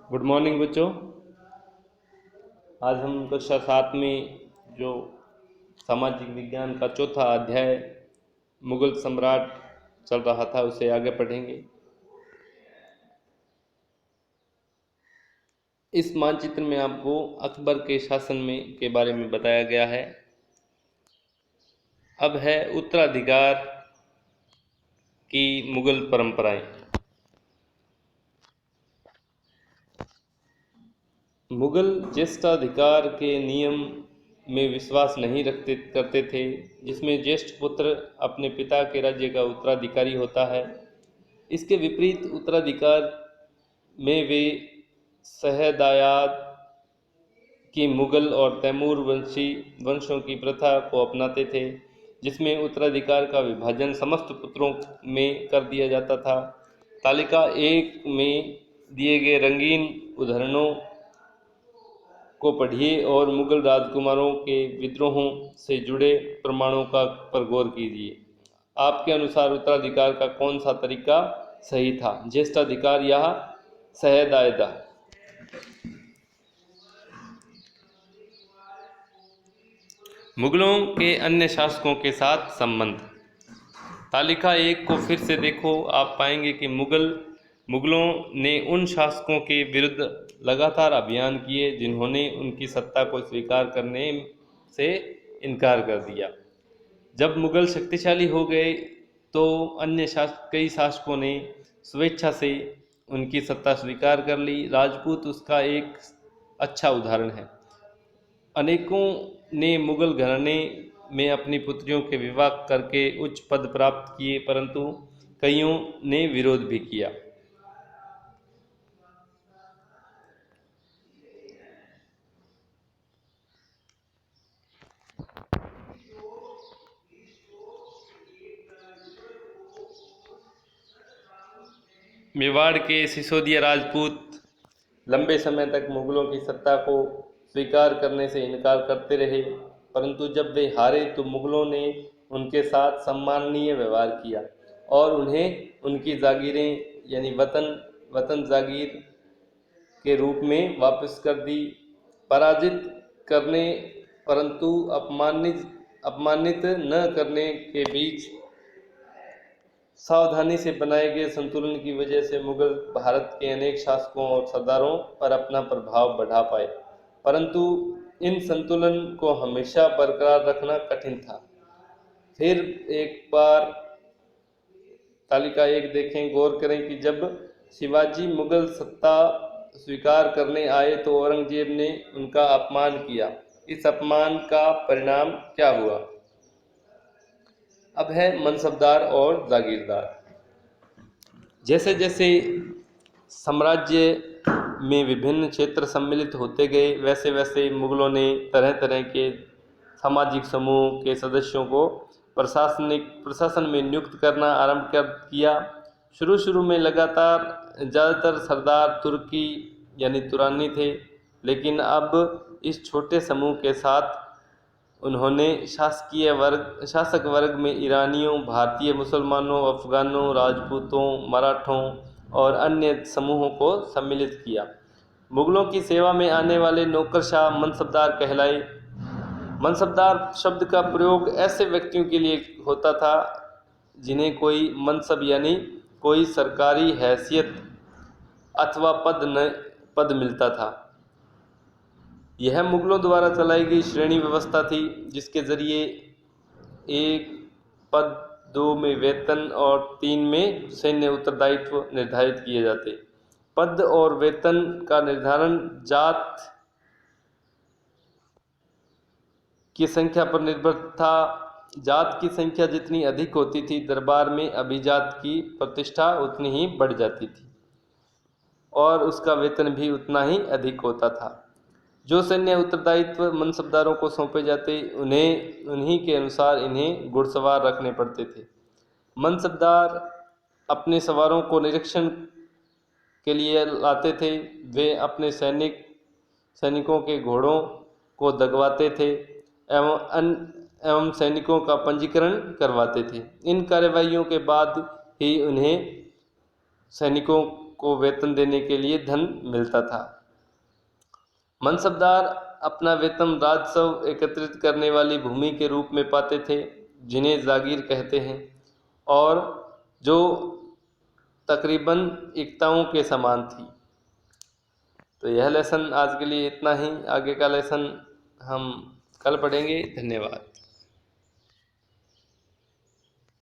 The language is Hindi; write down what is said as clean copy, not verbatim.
गुड मॉर्निंग बच्चों। आज हम कक्षा 7 में जो सामाजिक विज्ञान का चौथा अध्याय मुगल सम्राट चल रहा था उसे आगे पढ़ेंगे। इस मानचित्र में आपको अकबर के शासन में के बारे में बताया गया है। अब है उत्तराधिकार की मुगल परंपराएं। मुगल ज्येष्ठाधिकार के नियम में विश्वास नहीं करते थे, जिसमें ज्येष्ठ पुत्र अपने पिता के राज्य का उत्तराधिकारी होता है। इसके विपरीत उत्तराधिकार में वे शहदायाद की मुगल और तैमूर वंशों की प्रथा को अपनाते थे, जिसमें उत्तराधिकार का विभाजन समस्त पुत्रों में कर दिया जाता था। तालिका 1 में दिए गए रंगीन उदाहरणों को पढ़िए और मुगल राजकुमारों के विद्रोहों से जुड़े प्रमाणों पर गौर कीजिए। आपके अनुसार उत्तराधिकार का कौन सा तरीका सही था, ज्येष्ठाधिकार या शहदायदा? मुगलों के अन्य शासकों के साथ संबंध। तालिका 1 को फिर से देखो। आप पाएंगे कि मुगलों ने उन शासकों के विरुद्ध लगातार अभियान किए जिन्होंने उनकी सत्ता को स्वीकार करने से इनकार कर दिया। जब मुगल शक्तिशाली हो गए तो कई शासकों ने स्वेच्छा से उनकी सत्ता स्वीकार कर ली। राजपूत उसका एक अच्छा उदाहरण है। अनेकों ने मुगल घराने में अपनी पुत्रियों के विवाह करके उच्च पद प्राप्त किए, परंतु कईयों ने विरोध भी किया। मेवाड़ के सिसोदिया राजपूत लंबे समय तक मुगलों की सत्ता को स्वीकार करने से इनकार करते रहे, परंतु जब वे हारे तो मुगलों ने उनके साथ सम्माननीय व्यवहार किया और उन्हें उनकी जागीरें यानी वतन जागीर के रूप में वापस कर दी। पराजित करने परंतु अपमानित न करने के बीच सावधानी से बनाए गए संतुलन की वजह से मुगल भारत के अनेक शासकों और सरदारों पर अपना प्रभाव बढ़ा पाए, परंतु इन संतुलन को हमेशा बरकरार रखना कठिन था। फिर एक बार तालिका 1 देखें, गौर करें कि जब शिवाजी मुगल सत्ता स्वीकार करने आए तो औरंगजेब ने उनका अपमान किया। इस अपमान का परिणाम क्या हुआ? अब है मनसबदार और जागीरदार। जैसे जैसे साम्राज्य में विभिन्न क्षेत्र सम्मिलित होते गए, वैसे वैसे मुगलों ने तरह तरह के सामाजिक समूह के सदस्यों को प्रशासन में नियुक्त करना आरंभ कर किया। शुरू में ज़्यादातर सरदार तुर्की यानी तुरानी थे, लेकिन अब इस छोटे समूह के साथ उन्होंने शासक वर्ग में ईरानियों, भारतीय मुसलमानों, अफगानों, राजपूतों, मराठों और अन्य समूहों को सम्मिलित किया। मुगलों की सेवा में आने वाले नौकरशाह मनसबदार कहलाए। मनसबदार शब्द का प्रयोग ऐसे व्यक्तियों के लिए होता था जिन्हें कोई मनसब यानी कोई सरकारी हैसियत अथवा पद मिलता था। यह मुगलों द्वारा चलाई गई श्रेणी व्यवस्था थी, जिसके जरिए 1 पद, 2 में वेतन और 3 में सैन्य उत्तरदायित्व निर्धारित किए जाते। पद और वेतन का निर्धारण जात की संख्या पर निर्भर था। जात की संख्या जितनी अधिक होती थी, दरबार में अभिजात की प्रतिष्ठा उतनी ही बढ़ जाती थी और उसका वेतन भी उतना ही अधिक होता था। जो सैन्य उत्तरदायित्व मनसबदारों को सौंपे जाते, उन्हीं के अनुसार इन्हें घुड़सवार रखने पड़ते थे। मनसबदार अपने सवारों को निरीक्षण के लिए लाते थे। वे अपने सैनिकों के घोड़ों को दगवाते थे एवं सैनिकों का पंजीकरण करवाते थे। इन कार्यवाहियों के बाद ही उन्हें सैनिकों को वेतन देने के लिए धन मिलता था। मनसबदार अपना वेतन राजस्व एकत्रित करने वाली भूमि के रूप में पाते थे, जिन्हें जागीर कहते हैं, और जो तकरीबन इक्ताओं के समान थी। तो यह लेसन आज के लिए इतना ही। आगे का लेसन हम कल पढ़ेंगे। धन्यवाद।